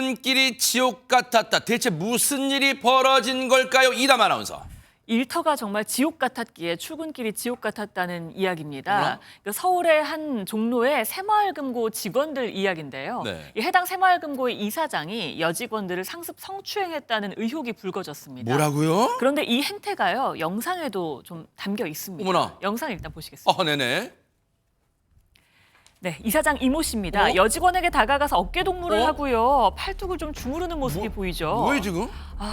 출근길이 지옥 같았다. 대체 무슨 일이 벌어진 걸까요? 이담 아나운서. 일터가 정말 지옥 같았기에 출근길이 지옥 같았다는 이야기입니다. 어머나? 서울의 한 종로의 새마을금고 직원들 이야기인데요. 네. 이 해당 새마을금고의 이사장이 여직원들을 상습 성추행했다는 의혹이 불거졌습니다. 뭐라고요? 그런데 이 행태가요, 영상에도 좀 담겨 있습니다. 어머나. 영상 일단 보시겠습니다. 네네. 네, 이사장 이모 씨입니다. 여직원에게 다가가서 어깨 동무를 하고요. 팔뚝을 좀 주무르는 모습이 보이죠. 뭐예요 지금?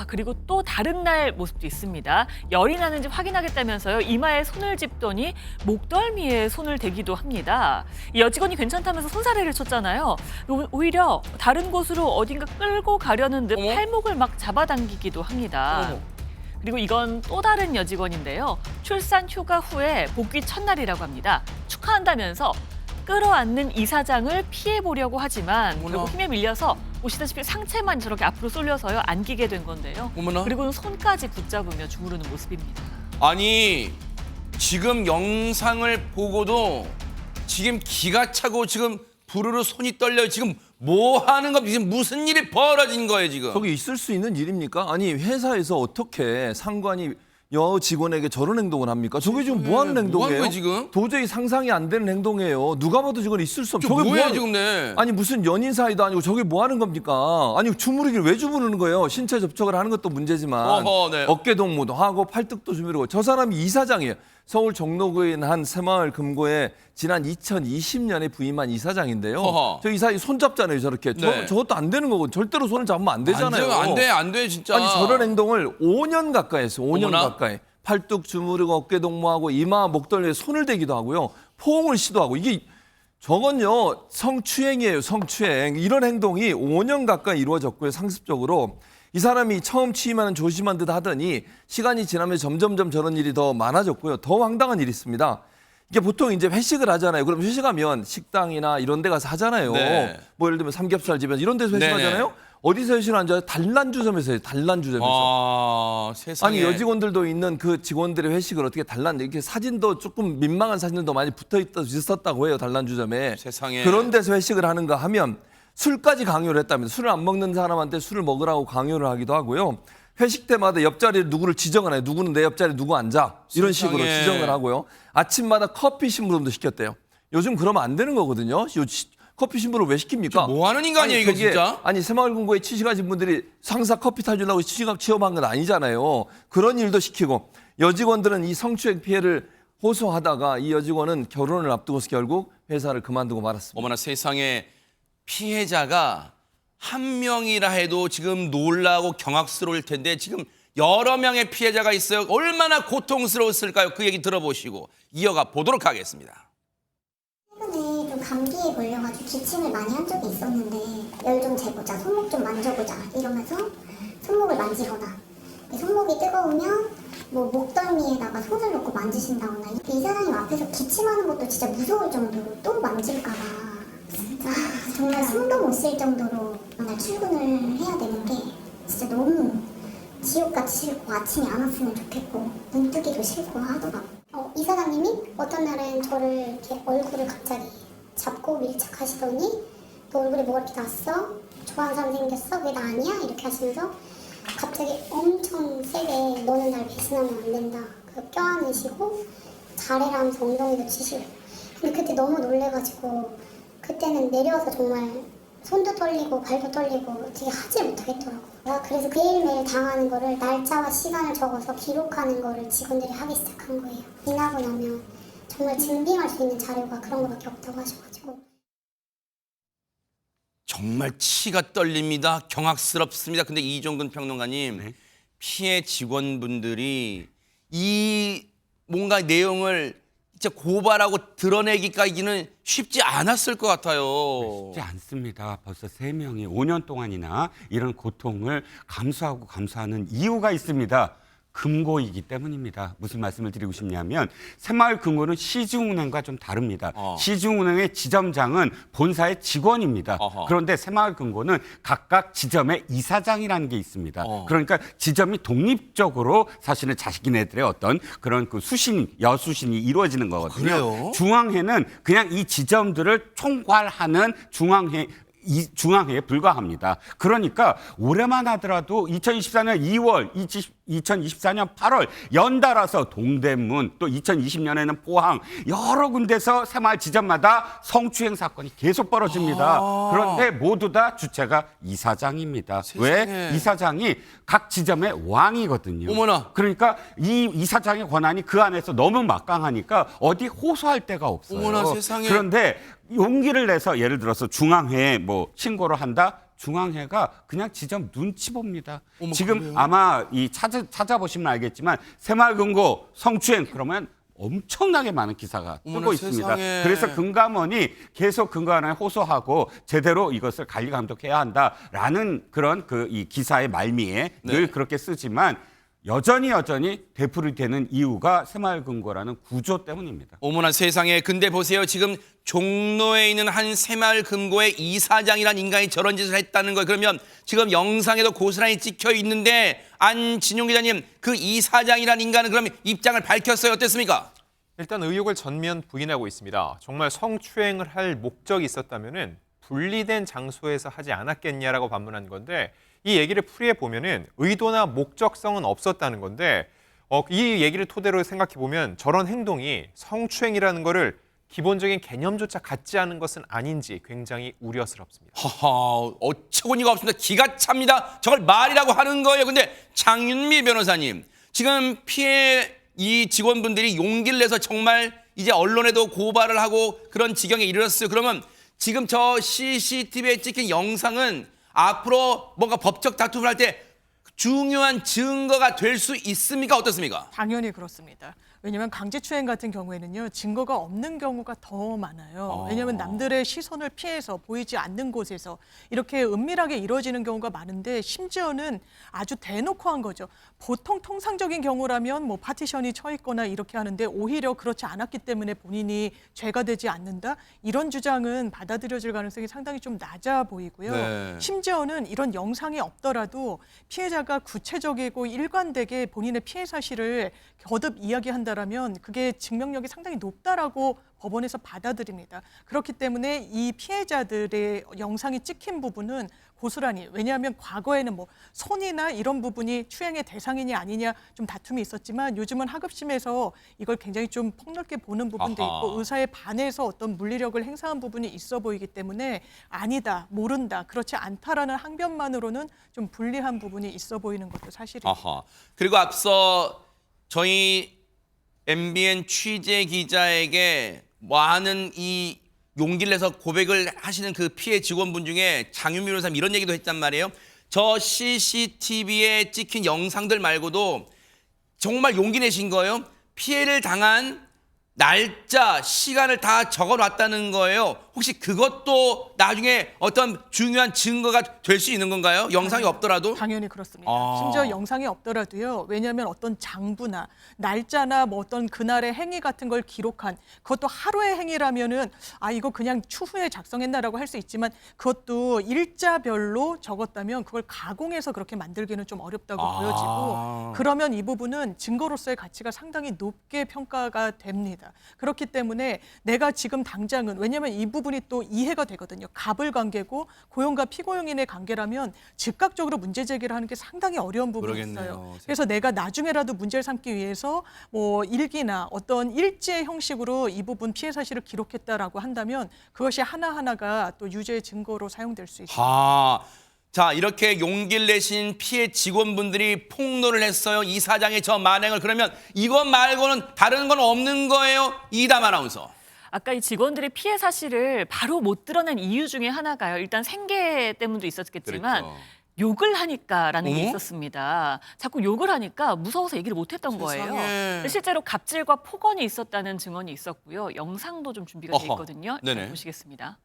그리고 또 다른 날 모습도 있습니다. 열이 나는지 확인하겠다면서요. 이마에 손을 짚더니 목덜미에 손을 대기도 합니다. 이 여직원이 괜찮다면서 손사래를 쳤잖아요. 오히려 다른 곳으로 어딘가 끌고 가려는 듯 어머? 팔목을 막 잡아당기기도 합니다. 어머. 그리고 이건 또 다른 여직원인데요. 출산 휴가 후에 복귀 첫날이라고 합니다. 축하한다면서 끌어안는 이사장을 피해보려고 하지만 결국 힘에 밀려서 보시다시피 상체만 저렇게 앞으로 쏠려서요 안기게 된 건데요. 어머나. 그리고는 손까지 붙잡으며 주무르는 모습입니다. 아니 지금 영상을 보고도 지금 기가 차고 지금 부르르 손이 떨려요. 지금 뭐 하는 겁니까? 지금 무슨 일이 벌어진 거예요 지금? 저게 있을 수 있는 일입니까? 아니 회사에서 어떻게 상관이 여 직원에게 저런 행동을 합니까? 저게 지금 뭐 하는 뭐 하는 행동이에요? 거예요, 지금? 도저히 상상이 안 되는 행동이에요. 누가 봐도 저건 있을 수 없어. 저게 뭐예요 하는- 지금? 네. 아니 무슨 연인 사이도 아니고 저게 뭐 하는 겁니까? 아니 주무르기를 왜 주무르는 거예요? 신체 접촉을 하는 것도 문제지만 네. 어깨 동무도 하고 팔뚝도 주무르고 저 사람이 이사장이에요. 서울 종로구에 있는 한 새마을 금고에 지난 2020년에 부임한 이사장인데요. 어허. 저 이사이 손 잡잖아요 저렇게. 네. 저것도 안 되는 거고 절대로 손을 잡으면 안 되잖아요. 안 돼 진짜. 아니 저런 행동을 5년 가까이 했어요. 5년 어머나. 가까이. 팔뚝 주무르고 어깨 동무하고 이마 목덜미에 손을 대기도 하고요. 포옹을 시도하고 이게 저건요 성추행이에요. 성추행. 이런 행동이 5년 가까이 이루어졌고요. 상습적으로. 이 사람이 처음 취임하는 조심한 듯 하더니 시간이 지나면 점점점 저런 일이 더 많아졌고요. 더 황당한 일이 있습니다. 이게 보통 이제 회식을 하잖아요. 그럼 회식하면 식당이나 이런 데 가서 하잖아요. 네. 뭐 예를 들면 삼겹살 집에서 이런 데서 네네. 회식하잖아요. 어디서 회식을 하는지 알아요? 단란주점에서 해요. 단란주점에서. 세상에. 아니 여직원들도 있는 그 직원들의 회식을 어떻게 이렇게 사진도 조금 민망한 사진들도 많이 있었다고 해요. 단란주점에. 세상에. 그런 데서 회식을 하는가 하면 술까지 강요를 했답니다. 술을 안 먹는 사람한테 술을 먹으라고 강요를 하기도 하고요. 회식 때마다 옆자리에 누구를 지정을 해요. 누구는 내 옆자리에 누구 앉아. 이런 식으로 세상에. 지정을 하고요. 아침마다 커피 심부름도 시켰대요. 요즘 그러면 안 되는 거거든요. 커피 심부름을 왜 시킵니까? 뭐 하는 인간이에요 이거 저게, 진짜? 아니 새마을금고에 취직하신 분들이 상사 커피 타주려고 취업한 건 아니잖아요. 그런 일도 시키고 여직원들은 이 성추행 피해를 호소하다가 이 여직원은 결혼을 앞두고서 결국 회사를 그만두고 말았습니다. 어머나 세상에 피해자가 한 명이라 해도 지금 놀라고 경악스러울 텐데 지금 여러 명의 피해자가 있어요. 얼마나 고통스러웠을까요? 그 얘기 들어보시고 이어가 보도록 하겠습니다. 최근에 좀 감기에 걸려가지고 기침을 많이 한 적이 있었는데 열 좀 재보자, 손목 좀 만져보자 이러면서 손목을 만지거나 손목이 뜨거우면 뭐 목덜미에다가 손을 놓고 만지신다거나 이 사장님 앞에서 기침하는 것도 진짜 무서울 정도로 또 만질까봐 진짜 정말 숨도 못 쉴 정도로 맨날 출근을 해야 되는 게 진짜 너무 지옥같이 싫고 아침이 안 왔으면 좋겠고 눈 뜨기도 싫고 하더라고요. 이 사장님이 어떤 날은 저를 이렇게 얼굴을 갑자기 잡고 밀착하시더니 너 얼굴에 뭐가 이렇게 났어? 좋아하는 사람 생겼어? 왜 나 아니야? 이렇게 하시면서 갑자기 엄청 세게 너는 날 배신하면 안 된다. 껴안으시고 잘해라면서 엉덩이도 치시고 근데 그때 너무 놀래가지고 그때는 내려와서 정말 손도 떨리고 발도 떨리고 되게 하지 못하겠더라고요. 그래서 매일매일 당하는 거를 날짜와 시간을 적어서 기록하는 거를 직원들이 하기 시작한 거예요. 지나고 나면 정말 증빙할 수 있는 자료가 그런 거밖에 없다고 하셔가지고. 정말 치가 떨립니다. 경악스럽습니다. 근데 이종근 평론가님, 피해 직원분들이 이 뭔가 내용을 진짜 고발하고 드러내기까지는 쉽지 않았을 것 같아요. 쉽지 않습니다. 벌써 3명이 5년 동안이나 이런 고통을 감수하는 이유가 있습니다. 금고이기 때문입니다. 무슨 말씀을 드리고 싶냐면 새마을 금고는 시중은행과 좀 다릅니다. 시중은행의 지점장은 본사의 직원입니다. 그런데 새마을 금고는 각각 지점의 이사장이라는 게 있습니다. 그러니까 지점이 독립적으로 사실은 자기네들의 어떤 그런 그 여수신이 이루어지는 거거든요. 그래요? 중앙회는 그냥 이 지점들을 총괄하는 중앙회 중앙회에 불과합니다. 그러니까 올해만 하더라도 2024년 2월, 2024년 8월 연달아서 동대문 또 2020년에는 포항 여러 군데서 새마을 지점마다 성추행 사건이 계속 벌어집니다. 그런데 모두 다 주체가 이사장입니다. 세상에. 왜? 이사장이 각 지점의 왕이거든요. 어머나. 그러니까 이 이사장의 권한이 그 안에서 너무 막강하니까 어디 호소할 데가 없어요. 어머나, 세상에. 그런데 용기를 내서 예를 들어서 중앙회에 뭐 신고를 한다? 중앙회가 그냥 지점 눈치 봅니다. 어머, 지금 그래요? 아마 이 찾아보시면 알겠지만 새마을금고 성추행 그러면 엄청나게 많은 기사가 뜨고 어머나, 있습니다. 세상에. 그래서 금감원이 계속 금감원에 호소하고 제대로 이것을 관리 감독해야 한다라는 그런 이 기사의 말미에 네. 늘 그렇게 쓰지만 여전히 되풀이 되는 이유가 새마을금고라는 구조 때문입니다. 어머나 세상에. 근데 보세요. 지금 종로에 있는 한 새마을금고의 이사장이란 인간이 저런 짓을 했다는 거예요. 그러면 지금 영상에도 고스란히 찍혀 있는데 안진용 기자님, 그 이사장이란 인간은 그럼 입장을 밝혔어요. 어땠습니까? 일단 의혹을 전면 부인하고 있습니다. 정말 성추행을 할 목적이 있었다면은 분리된 장소에서 하지 않았겠냐라고 반문한 건데, 이 얘기를 풀이해 보면은 의도나 목적성은 없었다는 건데, 이 얘기를 토대로 생각해 보면 저런 행동이 성추행이라는 거를 기본적인 개념조차 갖지 않은 것은 아닌지 굉장히 우려스럽습니다. 허허, 어처구니가 없습니다. 기가 찹니다. 저걸 말이라고 하는 거예요. 근데 장윤미 변호사님, 지금 피해 이 직원분들이 용기를 내서 정말 이제 언론에도 고발을 하고 그런 지경에 이르렀어요. 그러면 지금 저 CCTV에 찍힌 영상은 앞으로 뭔가 법적 다툼을 할 때 중요한 증거가 될 수 있습니까? 어떻습니까? 당연히 그렇습니다. 왜냐하면 강제추행 같은 경우에는요, 증거가 없는 경우가 더 많아요. 왜냐하면 남들의 시선을 피해서 보이지 않는 곳에서 이렇게 은밀하게 이루어지는 경우가 많은데, 심지어는 아주 대놓고 한 거죠. 보통 통상적인 경우라면 뭐 파티션이 쳐 있거나 이렇게 하는데, 오히려 그렇지 않았기 때문에 본인이 죄가 되지 않는다? 이런 주장은 받아들여질 가능성이 상당히 좀 낮아 보이고요. 네. 심지어는 이런 영상이 없더라도 피해자가 구체적이고 일관되게 본인의 피해 사실을 거듭 이야기한다라면 그게 증명력이 상당히 높다라고 법원에서 받아들입니다. 그렇기 때문에 이 피해자들의 영상이 찍힌 부분은 고스란히, 왜냐하면 과거에는 뭐 손이나 이런 부분이 추행의 대상이냐 아니냐 좀 다툼이 있었지만, 요즘은 하급심에서 이걸 굉장히 좀 폭넓게 보는 부분도 아하. 있고 의사에 반해서 어떤 물리력을 행사한 부분이 있어 보이기 때문에 아니다, 모른다, 그렇지 않다라는 항변만으로는 좀 불리한 부분이 있어 보이는 것도 사실입니다. 아하. 그리고 앞서 저희 MBN 취재 기자에게 많은 이 용기를 내서 고백을 하시는 그 피해 직원분 중에 장윤미 변호사님 이런 얘기도 했단 말이에요. 저 CCTV에 찍힌 영상들 말고도 정말 용기 내신 거예요. 피해를 당한 날짜, 시간을 다 적어놨다는 거예요. 혹시 그것도 나중에 어떤 중요한 증거가 될 수 있는 건가요? 영상이 없더라도? 당연히 그렇습니다. 아. 심지어 영상이 없더라도요. 왜냐하면 어떤 장부나 날짜나 뭐 어떤 그날의 행위 같은 걸 기록한, 그것도 하루의 행위라면은 이거 그냥 추후에 작성했나라고 할 수 있지만, 그것도 일자별로 적었다면 그걸 가공해서 그렇게 만들기는 좀 어렵다고 보여지고, 그러면 이 부분은 증거로서의 가치가 상당히 높게 평가가 됩니다. 그렇기 때문에 내가 지금 당장은, 왜냐하면 이 부분이 또 이해가 되거든요. 갑을 관계고 고용과 피고용인의 관계라면 즉각적으로 문제 제기를 하는 게 상당히 어려운 부분이 그러겠네요. 있어요. 그래서 내가 나중에라도 문제를 삼기 위해서 뭐 일기나 어떤 일지의 형식으로 이 부분 피해 사실을 기록했다라고 한다면 그것이 하나하나가 또 유죄의 증거로 사용될 수 있습니다. 자, 이렇게 용기를 내신 피해 직원분들이 폭로를 했어요. 이 사장의 저 만행을. 그러면 이것 말고는 다른 건 없는 거예요? 이담 아나운서. 아까 이 직원들의 피해 사실을 바로 못 드러낸 이유 중에 하나가요. 일단 생계 때문도 있었겠지만 그랬죠. 욕을 하니까라는 게 어머? 있었습니다. 자꾸 욕을 하니까 무서워서 얘기를 못 했던 세상에. 거예요. 실제로 갑질과 폭언이 있었다는 증언이 있었고요. 영상도 좀 준비가 돼 어허. 있거든요. 네네. 보시겠습니다.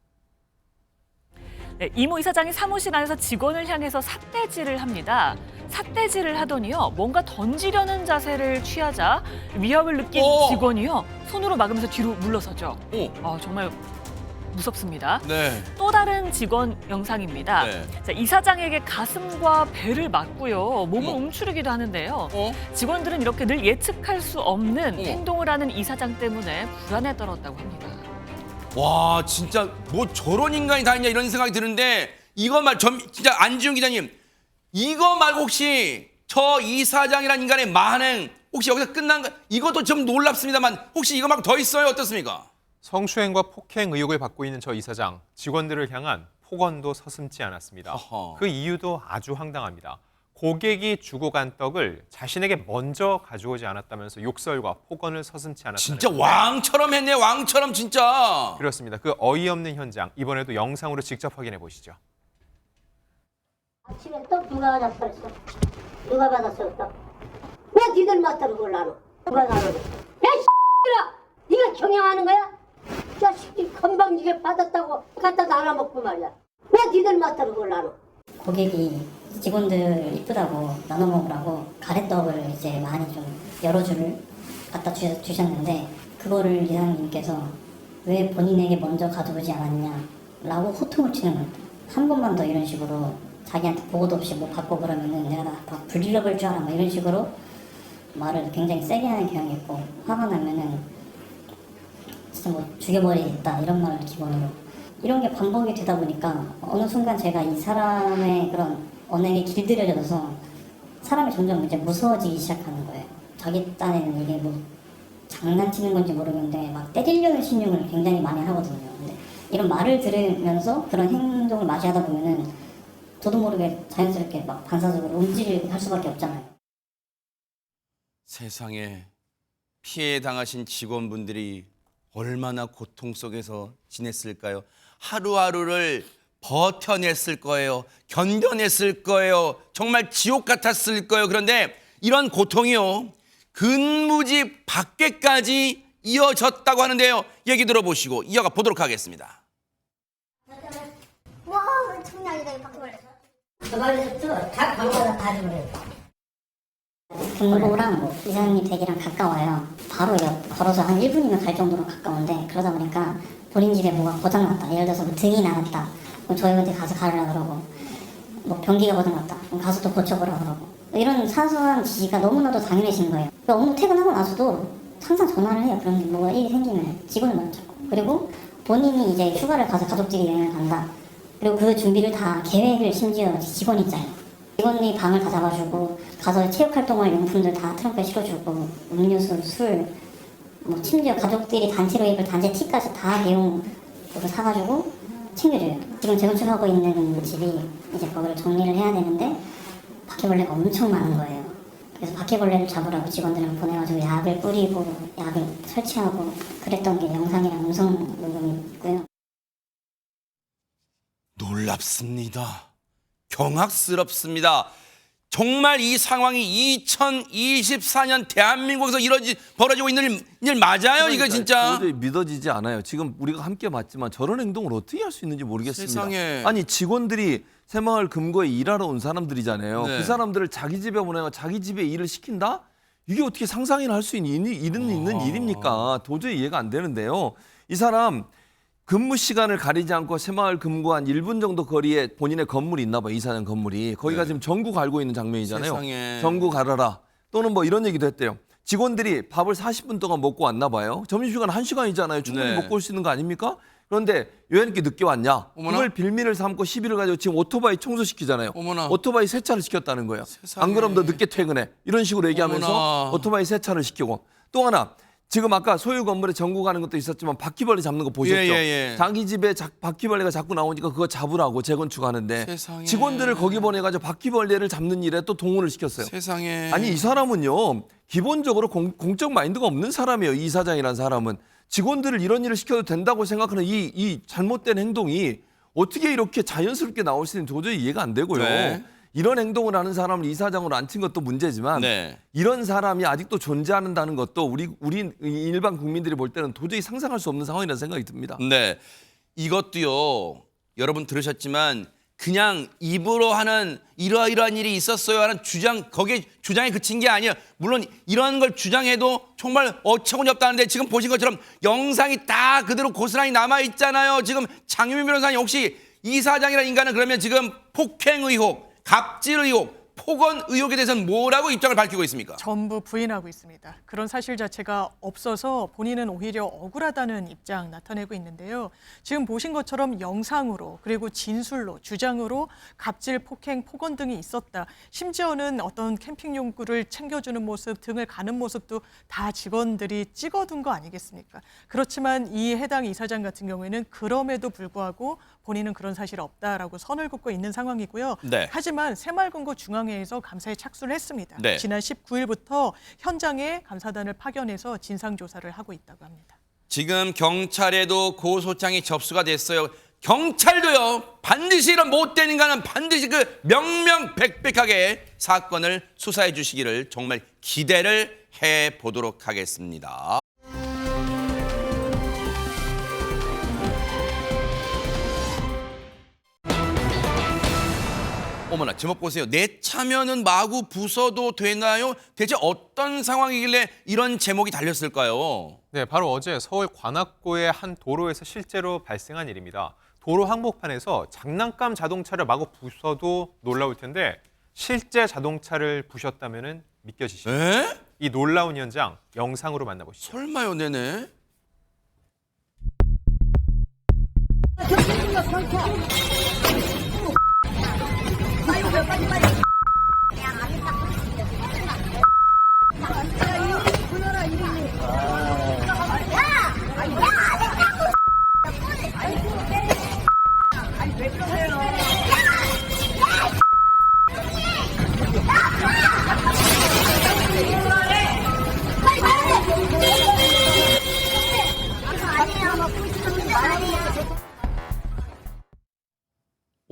네, 이모 이사장이 사무실 안에서 직원을 향해서 삿대질을 합니다. 삿대질을 하더니요, 뭔가 던지려는 자세를 취하자 위협을 느낀 직원이요, 손으로 막으면서 뒤로 물러서죠. 정말 무섭습니다. 네. 또 다른 직원 영상입니다. 네. 자, 이사장에게 가슴과 배를 맞고요, 몸을 어머. 움츠르기도 하는데요. 직원들은 이렇게 늘 예측할 수 없는 행동을 하는 이사장 때문에 불안에 떨었다고 합니다. 와 진짜 뭐 저런 인간이 다 있냐 이런 생각이 드는데 이거 진짜 안지훈 기자님 이거 말고 혹시 저 이사장이라는 인간의 만행 혹시 여기서 끝난 거 이것도 좀 놀랍습니다만 혹시 이거 말고 더 있어요? 어떻습니까? 성추행과 폭행 의혹을 받고 있는 저 이사장, 직원들을 향한 폭언도 서슴지 않았습니다. 어허. 그 이유도 아주 황당합니다. 고객이 주고 간 떡을 자신에게 먼저 가져오지 않았다면서 욕설과 폭언을 서슴지 않았다는 진짜 건데 왕처럼 했네 왕처럼 진짜. 그렇습니다. 그 어이없는 현장 이번에도 영상으로 직접 확인해 보시죠. 아침에 떡 누가 받았어? 누가 받았어 떡? 왜 니들 맡아서 골라노? 누가 나눠? 야 X들아! 네가 경영하는 거야? 자식이 건방지게 받았다고 갖다 나눠먹고 말이야. 왜 니들 맡아서 골라노? 고객이 직원들 이쁘다고 나눠 먹으라고 가래떡을 이제 많이 좀 여러 줄을 갖다 주셨는데 그거를 이사장님께서 왜 본인에게 먼저 가져오지 않았냐라고 호통을 치는 겁니다. 한 번만 더 이런 식으로 자기한테 보고도 없이 뭐 받고 그러면은 내가 다 불질러볼 줄 알아 뭐 이런 식으로 말을 굉장히 세게 하는 경향이 있고 화가 나면은 진짜 뭐 죽여버리겠다 이런 말을 기본으로 이런 게 반복이 되다 보니까 어느 순간 제가 이 사람의 그런 언행에 길들여져서 사람이 점점 이제 무서워지기 시작하는 거예요. 자기 딴에는 이게 뭐 장난치는 건지 모르겠는데 막 때리려는 신용을 굉장히 많이 하거든요. 근데 이런 말을 들으면서 그런 행동을 마시하다 보면은 저도 모르게 자연스럽게 막 반사적으로 움직일 할 수밖에 없잖아요. 세상에 피해 당하신 직원분들이 얼마나 고통 속에서 지냈을까요? 하루하루를 버텨냈을 거예요. 견뎌냈을 거예요. 정말 지옥 같았을 거예요. 그런데 이런 고통이요. 근무지 밖에까지 이어졌다고 하는데요. 얘기 들어보시고 이어가 보도록 하겠습니다. 와, 장난 아니다. 이 바퀴벌레. 그말에서 다 방마다 다 주네. 금고랑 이사장님 댁이랑 가까워요. 바로 걸어서 한 1분이면 갈 정도로 가까운데 그러다 보니까 본인 집에 뭐가 고장났다. 예를 들어서 뭐 등이 나갔다. 그럼 저희한테 가서 가르라 그러고 뭐 변기가 고장났다. 그럼 가서 또 고쳐보라 그러고 이런 사소한 지시가 너무나도 당연해진 거예요. 업무 퇴근하고 나서도 항상 전화를 해요. 그런 게 뭐가 일이 생기면 직원을 먼저 찾고 그리고 본인이 이제 휴가를 가서 가족들이 여행을 간다. 그리고 그 준비를 다 계획을 심지어 직원이 짜요. 직원이 방을 다 잡아주고 가서 체육활동할 용품들 다 트렁크에 실어주고 음료수, 술, 뭐 심지어 가족들이 단체로 입을 단체 티까지 다 대용으로 사가지고 챙겨줘요. 지금 재건축하고 있는 집이 이제 거기를 정리를 해야 되는데 바퀴벌레가 엄청 많은 거예요. 그래서 바퀴벌레를 잡으라고 직원들을 보내가지고 약을 뿌리고 약을 설치하고 그랬던 게 영상이랑 음성 녹음이 있고요. 놀랍습니다. 경악스럽습니다. 정말 이 상황이 2024년 대한민국에서 벌어지고 있는 일 맞아요? 이거 진짜? 도저히 믿어지지 않아요. 지금 우리가 함께 봤지만 저런 행동을 어떻게 할 수 있는지 모르겠습니다. 세상에. 아니 직원들이 새마을 금고에 일하러 온 사람들이잖아요. 네. 그 사람들을 자기 집에 보내고 자기 집에 일을 시킨다? 이게 어떻게 상상이나 할 수 있는 일입니까? 도저히 이해가 안 되는데요. 이 사람 근무 시간을 가리지 않고 새마을 금고 한 1분 정도 거리에 본인의 건물이 있나 봐요. 이사장 건물이. 거기가 네. 지금 전구 갈고 있는 장면이잖아요. 세상에. 전구 갈아라. 또는 뭐 이런 얘기도 했대요. 직원들이 밥을 40분 동안 먹고 왔나 봐요. 점심시간 1시간이잖아요. 충분히 네. 먹고 올 수 있는 거 아닙니까? 그런데 왜 이렇게 늦게 왔냐? 어머나. 그걸 빌미를 삼고 시비를 가지고 지금 오토바이 청소시키잖아요. 어머나. 오토바이 세차를 시켰다는 거예요. 세상에. 안 그러면 너 늦게 퇴근해. 이런 식으로 얘기하면서 어머나. 오토바이 세차를 시키고. 또 하나. 지금 아까 소유 건물에 전구 가는 것도 있었지만 바퀴벌레 잡는 거 보셨죠? 예. 자기 집에 바퀴벌레가 자꾸 나오니까 그거 잡으라고 재건축하는데 세상에. 직원들을 거기 보내가지고 바퀴벌레를 잡는 일에 또 동원을 시켰어요. 세상에. 아니 이 사람은요 기본적으로 공적 마인드가 없는 사람이에요. 이 사장이라는 사람은 직원들을 이런 일을 시켜도 된다고 생각하는 이 잘못된 행동이 어떻게 이렇게 자연스럽게 나올 수 있는지 도저히 이해가 안 되고요. 네. 이런 행동을 하는 사람을 이사장으로 앉힌 것도 문제지만 네. 이런 사람이 아직도 존재한다는 것도 우리 일반 국민들이 볼 때는 도저히 상상할 수 없는 상황이라는 생각이 듭니다. 네. 이것도요. 여러분 들으셨지만 그냥 입으로 하는 이러이러한 일이 있었어요 하는 거기에 주장에 그친 게 아니에요. 물론 이런 걸 주장해도 정말 어처구니 없다는데 지금 보신 것처럼 영상이 다 그대로 고스란히 남아 있잖아요. 지금 장유민 변호사님 혹시 이 사장이라는 인간은 그러면 지금 폭행 의혹, 갑질 의혹, 폭언 의혹에 대해서는 뭐라고 입장을 밝히고 있습니까? 전부 부인하고 있습니다. 그런 사실 자체가 없어서 본인은 오히려 억울하다는 입장 나타내고 있는데요. 지금 보신 것처럼 영상으로 그리고 진술로 주장으로 갑질, 폭행, 폭언 등이 있었다. 심지어는 어떤 캠핑 용구를 챙겨주는 모습, 등을 가는 모습도 다 직원들이 찍어둔 거 아니겠습니까? 그렇지만 이 해당 이사장 같은 경우에는 그럼에도 불구하고 본인은 그런 사실 없다라고 선을 긋고 있는 상황이고요. 네. 하지만 새마을금고 중앙회에서 감사에 착수를 했습니다. 네. 지난 19일부터 현장에 감사단을 파견해서 진상조사를 하고 있다고 합니다. 지금 경찰에도 고소장이 접수가 됐어요. 경찰도요, 반드시 이런 못된 인간은 반드시 그 명명백백하게 사건을 수사해 주시기를 정말 기대를 해보도록 하겠습니다. 어머나, 제목 보세요. 내 차면은 마구 부숴도 되나요? 대체 어떤 상황이길래 이런 제목이 달렸을까요? 네, 바로 어제 서울 관악구의 한 도로에서 실제로 발생한 일입니다. 도로 한복판에서 장난감 자동차를 마구 부숴도 놀라울 텐데 실제 자동차를 부셨다면 믿겨지시죠? 에? 이 놀라운 현장 영상으로 만나보시죠. 설마요, 네네.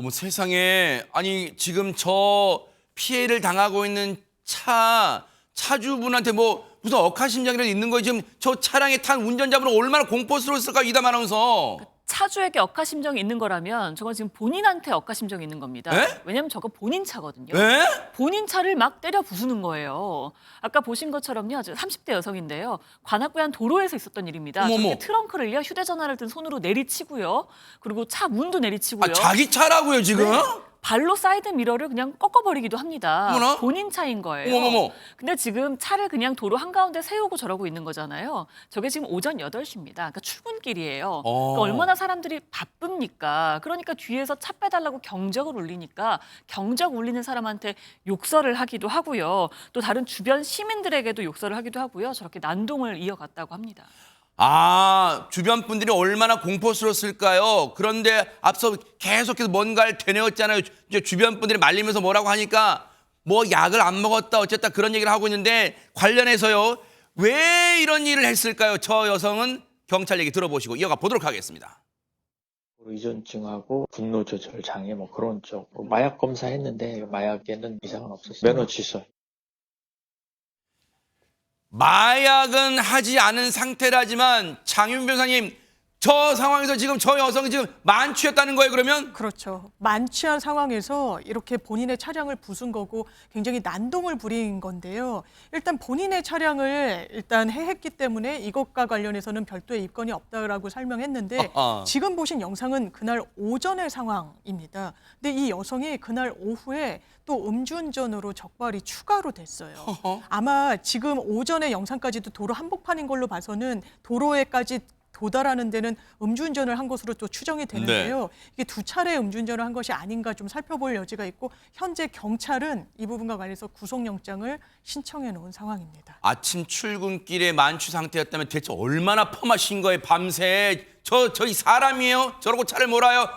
어머 세상에, 아니 지금 저 피해를 당하고 있는 차주분한테 뭐 무슨 억하심장이라도 있는 거예요? 지금 저 차량에 탄 운전자분은 얼마나 공포스러웠을까요, 이담 아나운서? 차주에게 억하심정이 있는 거라면 저건 지금 본인한테 억하심정이 있는 겁니다. 에? 왜냐하면 저거 본인 차거든요. 에? 본인 차를 막 때려 부수는 거예요. 아까 보신 것처럼요. 30대 여성인데요. 관악구의 한 도로에서 있었던 일입니다. 어머머. 저렇게 트렁크를요. 휴대전화를 든 손으로 내리치고요. 그리고 차 문도 내리치고요. 아, 자기 차라고요 지금? 네. 발로 사이드 미러를 그냥 꺾어버리기도 합니다. 어머나? 본인 차인 거예요. 어머머머. 근데 지금 차를 그냥 도로 한가운데 세우고 저러고 있는 거잖아요. 저게 지금 오전 8시입니다. 그러니까 출근길이에요. 그러니까 얼마나 사람들이 바쁩니까? 그러니까 뒤에서 차 빼달라고 경적을 울리니까 경적 울리는 사람한테 욕설을 하기도 하고요. 또 다른 주변 시민들에게도 욕설을 하기도 하고요. 저렇게 난동을 이어갔다고 합니다. 아, 주변 분들이 얼마나 공포스러웠을까요? 그런데 앞서 계속해서 뭔가를 되뇌었잖아요. 이제 주변 분들이 말리면서 뭐라고 하니까 뭐 약을 안 먹었다 어쨌다 그런 얘기를 하고 있는데 관련해서요. 왜 이런 일을 했을까요? 저 여성은 경찰 얘기 들어보시고 이어가 보도록 하겠습니다. 의존증하고 분노 조절 장애 뭐 그런 쪽 마약 검사했는데 마약에는 이상은 없었어요. 면허 취소. 마약은 하지 않은 상태라지만 장윤 변호사님, 저 상황에서 지금 저 여성이 지금 만취했다는 거예요, 그러면? 그렇죠. 만취한 상황에서 이렇게 본인의 차량을 부순 거고 굉장히 난동을 부린 건데요. 일단 본인의 차량을 일단 해했기 때문에 이것과 관련해서는 별도의 입건이 없다라고 설명했는데 지금 보신 영상은 그날 오전의 상황입니다. 근데 이 여성이 그날 오후에 또 음주운전으로 적발이 추가로 됐어요. 아마 지금 오전의 영상까지도 도로 한복판인 걸로 봐서는 도로에까지 도달하는 데는 음주운전을 한 것으로 또 추정이 되는데요. 이게 두 차례 음주운전을 한 것이 아닌가 좀 살펴볼 여지가 있고 현재 경찰은 이 부분과 관련해서 구속영장을 신청해 놓은 상황입니다. 아침 출근길에 만취 상태였다면 대체 얼마나 펌하신 거예요, 밤새? 저희 사람이에요? 저러고 차를 몰아요?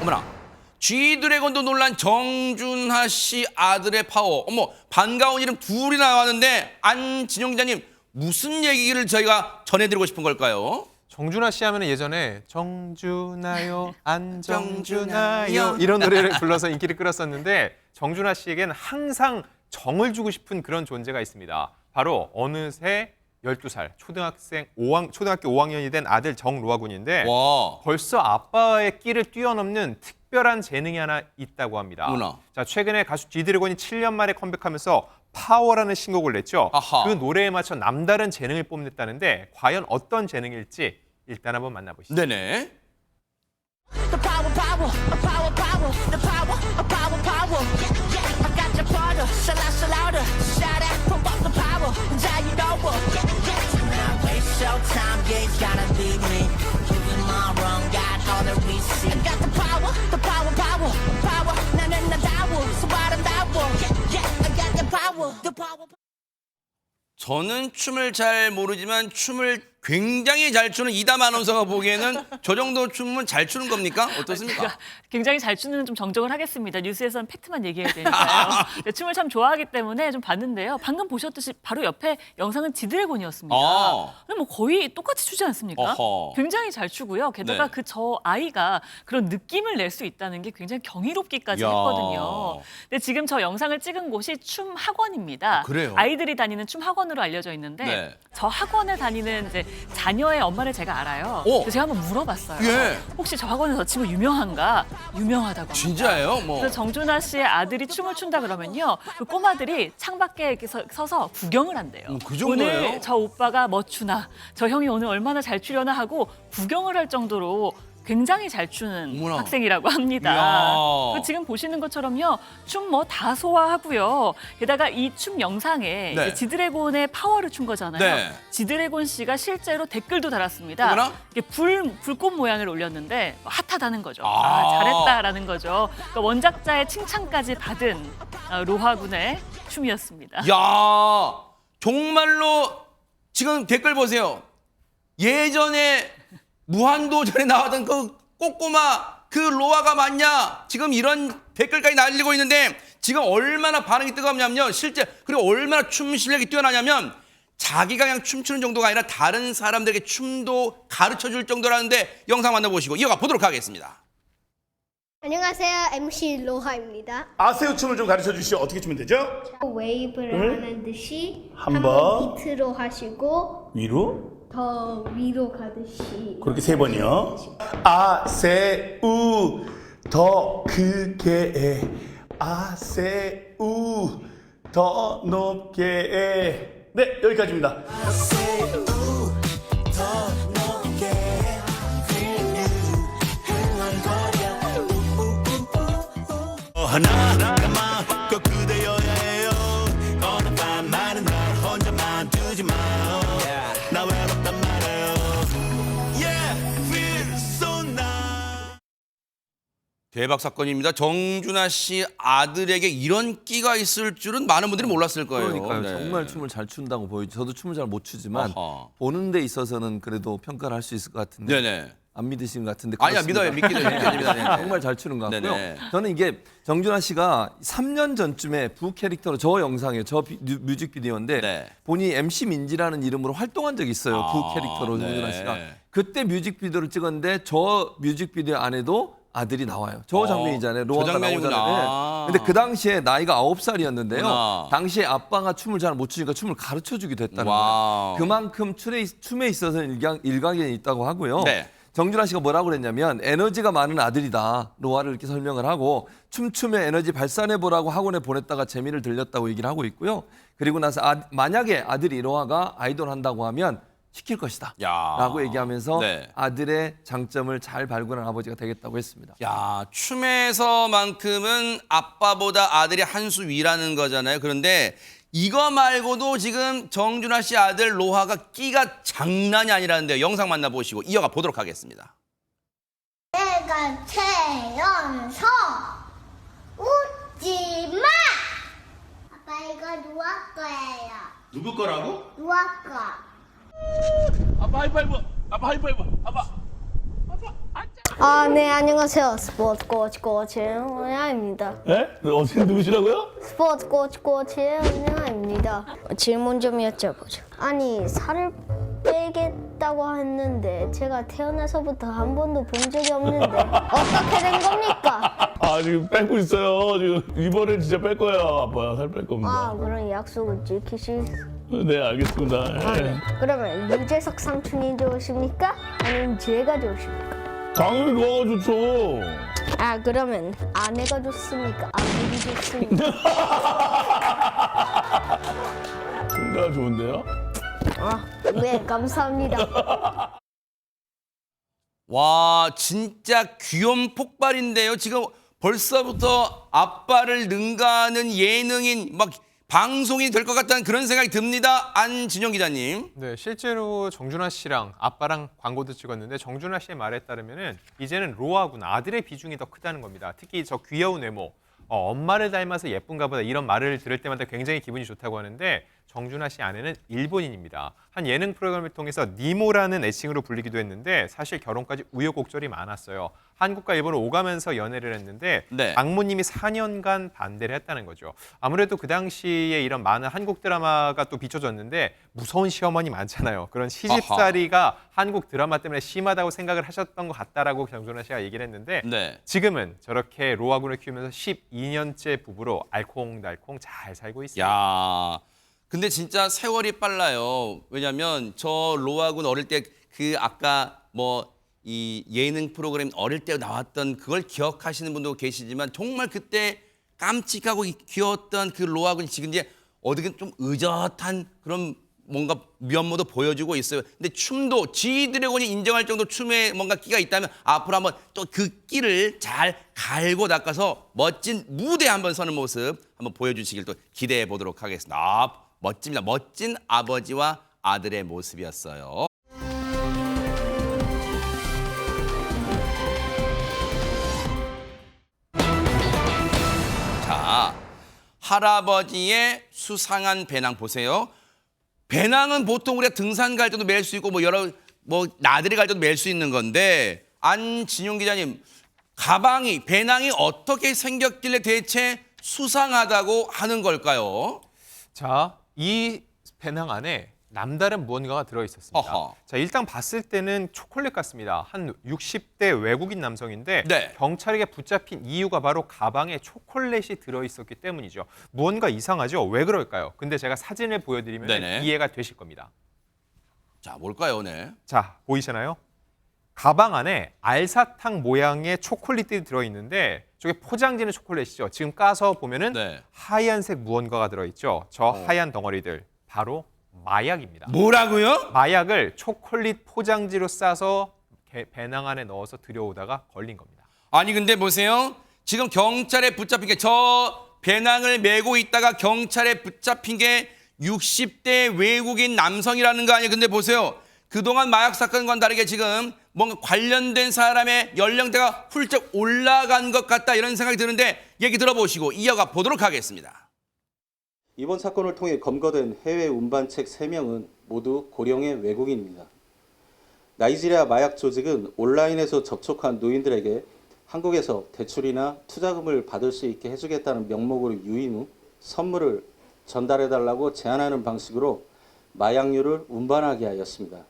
어머나. G드래곤도 놀란 정준하 씨 아들의 파워. 어머, 반가운 이름 둘이 나왔는데 안진영 기자님, 무슨 얘기를 저희가 전해드리고 싶은 걸까요? 정준하 씨 하면 예전에 정준하요, 안정준하요 이런 노래를 불러서 인기를 끌었었는데 정준하 씨에겐 항상 정을 주고 싶은 그런 존재가 있습니다. 바로 어느새 12살 초등학교 5학년이 된 아들 정로아 군인데 와. 벌써 아빠의 끼를 뛰어넘는 특별한 재능이 하나 있다고 합니다. 누나. 자, 최근에 가수 G드래곤이 7년 만에 컴백하면서 파워라는 신곡을 냈죠. 아하. 그 노래에 맞춰 남다른 재능을 뽐냈다는데 과연 어떤 재능일지 일단 한번 만나보시죠. 네네. The power, power, power, power, the power, power, power. I got your brother, so louder, shout out, pump up the power, now you know what. Now waste your time, yeah, it's gotta be me. Proving my wrong, got all the receipts. I got the power, power, power. 나는 나다워, so 아름다워. Yeah, I got the power, the power. 저는 춤을 잘 모르지만 춤을 굉장히 잘 추는 이담 아나운서가 보기에는 저 정도 춤은 잘 추는 겁니까? 어떻습니까? 굉장히 잘 추는 좀 정정을 하겠습니다. 뉴스에서는 팩트만 얘기해야 되니까요. 네, 춤을 참 좋아하기 때문에 좀 봤는데요. 방금 보셨듯이 바로 옆에 영상은 지드래곤이었습니다. 근데 뭐 거의 똑같이 추지 않습니까? 어허. 굉장히 잘 추고요. 게다가 네. 그 저 아이가 그런 느낌을 낼 수 있다는 게 굉장히 경이롭기까지 야. 했거든요. 근데 지금 저 영상을 찍은 곳이 춤 학원입니다. 그래요? 아이들이 다니는 춤 학원으로 알려져 있는데 네. 저 학원에 다니는 이제 자녀의 엄마를 제가 알아요. 오. 그래서 제가 한번 물어봤어요. 예. 혹시 저 학원에 저 친구 유명한가? 유명하다고 합니다. 진짜예요? 뭐. 그래서 정준하 씨의 아들이 춤을 춘다 그러면요. 그 꼬마들이 창밖에 이렇게 서서 구경을 한대요. 그 정도예요? 오늘 저 오빠가 뭐 추나, 저 형이 오늘 얼마나 잘 추려나 하고 구경을 할 정도로 굉장히 잘 추는 어머나. 학생이라고 합니다. 이야. 그 지금 보시는 것처럼요. 춤 뭐 다 소화하고요. 게다가 이 춤 영상에 네. 이제 지드래곤의 파워를 춘 거잖아요. 네. 지드래곤 씨가 실제로 댓글도 달았습니다. 어머나? 이게 불꽃 모양을 올렸는데 핫하다는 거죠. 아. 잘했다라는 거죠. 그러니까 원작자의 칭찬까지 받은 로하군의 춤이었습니다. 야, 정말로 지금 댓글 보세요. 예전에 무한도전에 나왔던 그 꼬꼬마 그 로아가 맞냐? 지금 이런 댓글까지 날리고 있는데 지금 얼마나 반응이 뜨겁냐면요. 실제 그리고 얼마나 춤 실력이 뛰어나냐면 자기가 그냥 춤추는 정도가 아니라 다른 사람들에게 춤도 가르쳐 줄 정도라는데 영상 만나보시고 이어가 보도록 하겠습니다. 안녕하세요. MC 로하입니다. 아세요 춤을 좀 가르쳐 주시죠. 어떻게 추면 되죠? 웨이브를 하는 듯이 한 한번 번. 비트로 하시고 위로 더 위로 가듯이 그렇게 3번이요. 아세우 더 크게 아세우 더 높게 네 여기까지입니다. 하나만 꼭 그대여야 해요. 어느 밤만은 날 혼자만 두지 마. 나 외롭단 말이에요. Yeah, feel so nice. 대박 사건입니다. 정준하 씨 아들에게 이런 끼가 있을 줄은 많은 분들이 몰랐을 거예요. 그러니까요. 네. 정말 춤을 잘 춘다고 보이죠. 저도 춤을 잘 못 추지만 어허. 보는 데 있어서는 그래도 평가를 할 수 있을 것 같은데 네네. 안 믿으시는 것 같은데 아니야, 그렇습니다. 믿어요. 믿기도 됩니다. 네. 정말 잘 추는 것 같고요. 네네. 저는 이게 정준하 씨가 3년 전쯤에 부 캐릭터로 저 영상이에요. 저 뮤직비디오인데 네. 본인이 MC 민지라는 이름으로 활동한 적이 있어요. 아, 부 캐릭터로 네. 정준하 씨가. 그때 뮤직비디오를 찍었는데 저 뮤직비디오 안에도 아들이 나와요. 저 장면이잖아요. 저 로아가 장면이구나. 나오잖아요. 근데 그 당시에 나이가 9살이었는데요. 구나. 당시에 아빠가 춤을 잘 못 추니까 춤을 가르쳐 주기도 했다는 와우. 거예요. 그만큼 춤에 있어서는 일가견이 있다고 하고요. 네. 정준하 씨가 뭐라고 그랬냐면 에너지가 많은 아들이다. 로아를 이렇게 설명을 하고 춤추며 에너지 발산해 보라고 학원에 보냈다가 재미를 들렸다고 얘기를 하고 있고요. 그리고 나서 만약에 아들이 로아가 아이돌 한다고 하면 시킬 것이다. 야. 라고 얘기하면서 네. 아들의 장점을 잘 발굴한 아버지가 되겠다고 했습니다. 야, 춤에서만큼은 아빠보다 아들이 한 수 위라는 거잖아요. 그런데 이거 말고도 지금 정준하 씨 아들 로하가 끼가 장난이 아니라는데요. 영상 만나보시고 이어가 보도록 하겠습니다. 내가 태연서 웃지 마. 아빠 이거 누아 거예요. 누구 거라고? 누아 거. 아빠 하이파이브. 아빠 하이파이브. 아빠. 네 안녕하세요. 스포츠 코치 은영아입니다. 예? 어떻게 누구시라고요? 스포츠 코치 은영아입니다. 질문 좀 여쭤보죠. 아니 살을 빼겠다고 했는데 제가 태어나서부터 한 번도 본 적이 없는데 어떻게 된 겁니까? 아 지금 빼고 있어요. 지금 이번엔 진짜 뺄 거예요. 아빠 살 뺄 겁니다. 그런 약속을 지키실. 네 알겠습니다. 예. 그러면 유재석 삼촌이 좋으십니까? 아니면 제가 좋으십니까? 당연히 로아가 좋죠. 그러면 아내가 좋습니까? 아들이 좋습니까? 둘 다 좋은데요? 네 감사합니다. 와, 진짜 귀염 폭발인데요. 지금 벌써부터 아빠를 능가하는 예능인 막 방송이 될 것 같다는 그런 생각이 듭니다. 안진영 기자님. 네, 실제로 정준하 씨랑 아빠랑 광고도 찍었는데 정준하 씨의 말에 따르면은 이제는 로아군 아들의 비중이 더 크다는 겁니다. 특히 저 귀여운 외모, 엄마를 닮아서 예쁜가 보다 이런 말을 들을 때마다 굉장히 기분이 좋다고 하는데 정준하 씨 아내는 일본인입니다. 한 예능 프로그램을 통해서 니모라는 애칭으로 불리기도 했는데 사실 결혼까지 우여곡절이 많았어요. 한국과 일본을 오가면서 연애를 했는데 네. 장모님이 4년간 반대를 했다는 거죠. 아무래도 그 당시에 이런 많은 한국 드라마가 또 비춰졌는데 무서운 시어머니 많잖아요. 그런 시집살이가 한국 드라마 때문에 심하다고 생각을 하셨던 것 같다라고 정준하 씨가 얘기를 했는데 네. 지금은 저렇게 로아군을 키우면서 12년째 부부로 알콩달콩 잘 살고 있습니다. 야, 근데 진짜 세월이 빨라요. 왜냐면 저 로아군 어릴 때 그 아까 뭐 이 예능 프로그램 어릴 때 나왔던 그걸 기억하시는 분도 계시지만 정말 그때 깜찍하고 귀여웠던 그 로아군이 지금 이제 어떻게 좀 의젓한 그런 뭔가 면모도 보여주고 있어요. 근데 춤도 지드래곤이 인정할 정도 춤에 뭔가 끼가 있다면 앞으로 한번 또 그 끼를 잘 갈고 닦아서 멋진 무대 한번 서는 모습 한번 보여주시길 또 기대해 보도록 하겠습니다. 아, 멋집니다. 멋진 아버지와 아들의 모습이었어요. 자, 할아버지의 수상한 배낭 보세요. 배낭은 보통 우리가 등산 갈 때도 멜 수 있고 뭐 여러 뭐 나들이 갈 때도 멜 수 있는 건데 안진용 기자님, 가방이 배낭이 어떻게 생겼길래 대체 수상하다고 하는 걸까요? 자, 이 배낭 안에 남다른 무언가가 들어있었습니다. 어허. 자, 일단 봤을 때는 초콜릿 같습니다. 한 60대 외국인 남성인데 네. 경찰에게 붙잡힌 이유가 바로 가방에 초콜릿이 들어있었기 때문이죠. 무언가 이상하죠? 왜 그럴까요? 근데 제가 사진을 보여드리면 네네. 이해가 되실 겁니다. 자, 뭘까요, 네? 자, 보이시나요? 가방 안에 알사탕 모양의 초콜릿들이 들어있는데 저게 포장지는 초콜릿이죠. 지금 까서 보면은 네. 하얀색 무언가가 들어있죠. 저 하얀 덩어리들 바로 마약입니다. 뭐라고요? 마약을 초콜릿 포장지로 싸서 배낭 안에 넣어서 들여오다가 걸린 겁니다. 아니 근데 보세요. 지금 경찰에 붙잡힌 게 저 배낭을 메고 있다가 경찰에 붙잡힌 게 60대 외국인 남성이라는 거 아니에요. 근데 보세요. 그동안 마약 사건과는 다르게 지금 뭔가 관련된 사람의 연령대가 훌쩍 올라간 것 같다 이런 생각이 드는데 얘기 들어보시고 이어가 보도록 하겠습니다. 이번 사건을 통해 검거된 해외 운반책 3명은 모두 고령의 외국인입니다. 나이지리아 마약 조직은 온라인에서 접촉한 노인들에게 한국에서 대출이나 투자금을 받을 수 있게 해주겠다는 명목으로 유인 후 선물을 전달해달라고 제안하는 방식으로 마약류를 운반하게 하였습니다.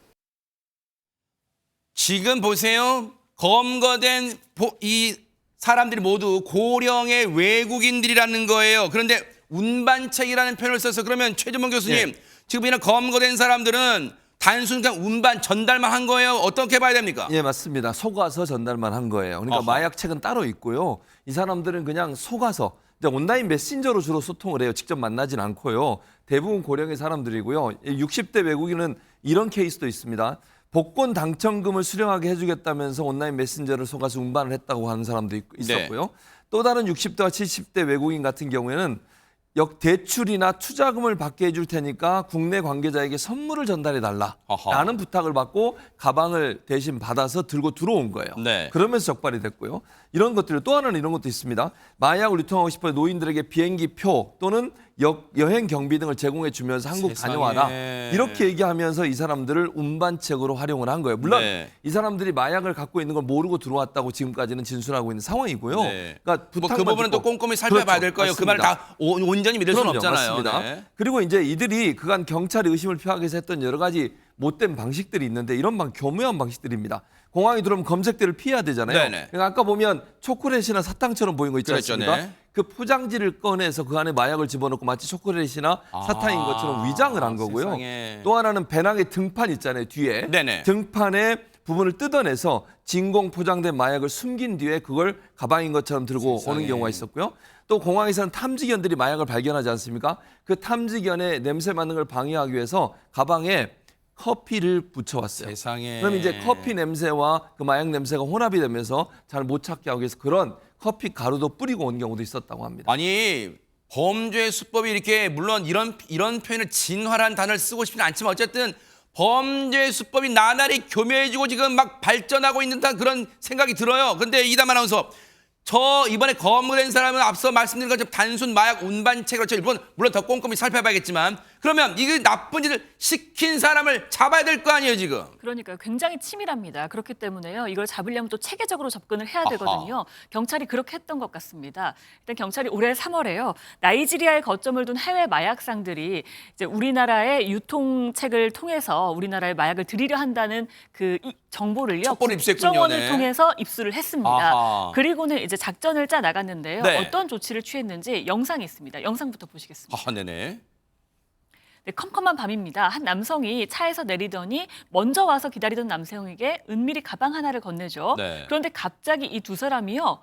지금 보세요. 검거된 이 사람들이 모두 고령의 외국인들이라는 거예요. 그런데 운반책이라는 표현을 써서 그러면 최준봉 교수님, 지금 이런 검거된 사람들은 단순히 그냥 운반 전달만 한 거예요? 어떻게 봐야 됩니까? 예, 맞습니다. 속아서 전달만 한 거예요. 그러니까 어허. 마약책은 따로 있고요. 이 사람들은 그냥 속아서 이제 온라인 메신저로 주로 소통을 해요. 직접 만나진 않고요. 대부분 고령의 사람들이고요. 60대 외국인은 이런 케이스도 있습니다. 복권 당첨금을 수령하게 해주겠다면서 온라인 메신저를 속아서 운반을 했다고 하는 사람도 있었고요. 또 다른 60대와 70대 외국인 같은 경우에는 대출이나 투자금을 받게 해줄 테니까 국내 관계자에게 선물을 전달해달라라는 부탁을 받고 가방을 대신 받아서 들고 들어온 거예요. 네. 그러면서 적발이 됐고요. 이런 것들, 또 하나는 이런 것도 있습니다. 마약을 유통하고 싶어 노인들에게 비행기표 또는 여행 경비 등을 제공해 주면서 한국 세상에. 다녀와라. 이렇게 얘기하면서 이 사람들을 운반책으로 활용을 한 거예요. 물론 네. 이 사람들이 마약을 갖고 있는 걸 모르고 들어왔다고 지금까지는 진술하고 있는 상황이고요. 네. 그러니까 뭐 그 부분은 또 꼼꼼히 살펴봐야 그렇죠. 될 거예요. 그 맞습니다. 말을 다 온전히 믿을 수는 그럼요, 없잖아요. 맞습니다. 네. 그리고 이제 이들이 그간 경찰의 의심을 피하기 위해서 했던 여러 가지 못된 방식들이 있는데 이런 교묘한 방식들입니다. 공항에 들어오면 검색대를 피해야 되잖아요. 네네. 그러니까 아까 보면 초콜릿이나 사탕처럼 보이는 거 있지 그렇죠, 않습니까? 네. 그 포장지를 꺼내서 그 안에 마약을 집어넣고 마치 초콜릿이나 사탕인 것처럼 위장을 한 거고요. 세상에. 또 하나는 배낭의 등판 있잖아요. 뒤에. 네네. 등판의 부분을 뜯어내서 진공 포장된 마약을 숨긴 뒤에 그걸 가방인 것처럼 들고 세상에. 오는 경우가 있었고요. 또 공항에서는 탐지견들이 마약을 발견하지 않습니까? 그 탐지견의 냄새 맡는 걸 방해하기 위해서 가방에 커피를 붙여왔어요. 세상에. 그럼 이제 커피 냄새와 그 마약 냄새가 혼합이 되면서 잘 못 찾게 하기 위해서 그런 커피 가루도 뿌리고 온 경우도 있었다고 합니다. 아니 범죄 수법이 이렇게 물론 이런 표현을 진화란 단어를 쓰고 싶지는 않지만 어쨌든 범죄 수법이 나날이 교묘해지고 지금 막 발전하고 있는 듯한 그런 생각이 들어요. 근데 이담 아나운서 저 이번에 검거된 사람은 앞서 말씀드린 것처럼 단순 마약 운반체 그렇죠. 물론 더 꼼꼼히 살펴봐야겠지만 그러면 이게 나쁜 짓을 시킨 사람을 잡아야 될 거 아니에요 지금. 그러니까요. 굉장히 치밀합니다. 그렇기 때문에요. 이걸 잡으려면 또 체계적으로 접근을 해야 되거든요. 경찰이 그렇게 했던 것 같습니다. 일단 경찰이 올해 3월에요. 나이지리아에 거점을 둔 해외 마약상들이 이제 우리나라의 유통책을 통해서 우리나라에 마약을 들이려 한다는 그 정보를요. 첩보를 입수했군요. 국정원을 네. 통해서 입수를 했습니다. 아하. 그리고는 이제 작전을 짜 나갔는데요. 네. 어떤 조치를 취했는지 영상이 있습니다. 영상부터 보시겠습니다. 아, 네네. 네, 컴컴한 밤입니다. 한 남성이 차에서 내리더니 먼저 와서 기다리던 남성에게 은밀히 가방 하나를 건네죠. 네. 그런데 갑자기 이 두 사람이요.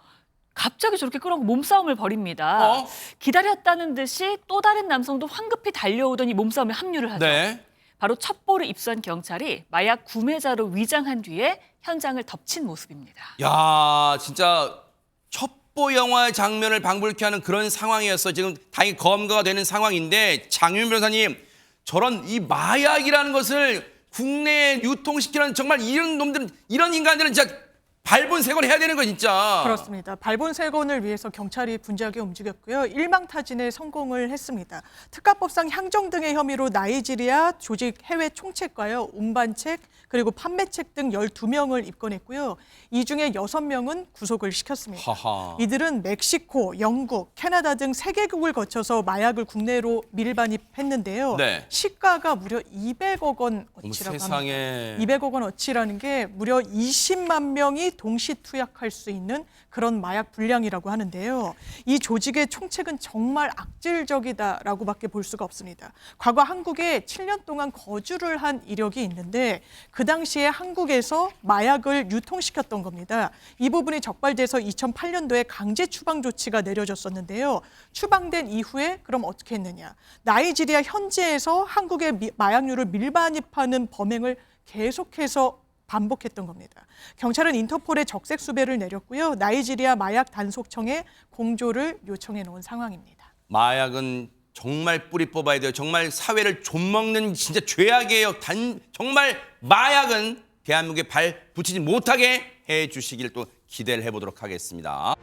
갑자기 저렇게 끌어오고 몸싸움을 벌입니다. 기다렸다는 듯이 또 다른 남성도 황급히 달려오더니 몸싸움에 합류를 하죠. 네. 바로 첩보를 입수한 경찰이 마약 구매자로 위장한 뒤에 현장을 덮친 모습입니다. 야 진짜 첩보 영화의 장면을 방불케 하는 그런 상황이었어. 지금 다행히 검거가 되는 상황인데 장윤 변호사님 저런 이 마약이라는 것을 국내에 유통시키는 정말 이런 놈들은 이런 인간들은 진짜 발본색을 해야 되는 거 진짜. 그렇습니다. 발본색원을 위해서 경찰이 분주하게 움직였고요. 일망타진에 성공을 했습니다. 특가법상 향정 등의 혐의로 나이지리아 조직 해외 총책과요, 운반책 그리고 판매책 등 12명을 입건했고요. 이 중에 6명은 구속을 시켰습니다. 하하. 이들은 멕시코, 영국, 캐나다 등 3개국을 거쳐서 마약을 국내로 밀반입했는데요. 네. 시가가 무려 200억 원 어머, 어치라고 세상에. 합니다. 200억 원 어치라는 게 무려 20만 명이 동시 투약할 수 있는 그런 마약 분량이라고 하는데요. 이 조직의 총책은 정말 악질적이다라고밖에 볼 수가 없습니다. 과거 한국에 7년 동안 거주를 한 이력이 있는데 그 당시에 한국에서 마약을 유통시켰던 겁니다. 이 부분이 적발돼서 2008년도에 강제 추방 조치가 내려졌었는데요. 추방된 이후에 그럼 어떻게 했느냐. 나이지리아 현지에서 한국의 마약류를 밀반입하는 범행을 계속해서 반복했던 겁니다. 경찰은 인터폴에 적색 수배를 내렸고요. 나이지리아 마약 단속청에 공조를 요청해 놓은 상황입니다. 마약은 정말 뿌리 뽑아야 돼요. 정말 사회를 좀먹는 진짜 죄악이에요. 정말 마약은 대한민국에 발 붙이지 못하게 해주시길 또 기대를 해보도록 하겠습니다.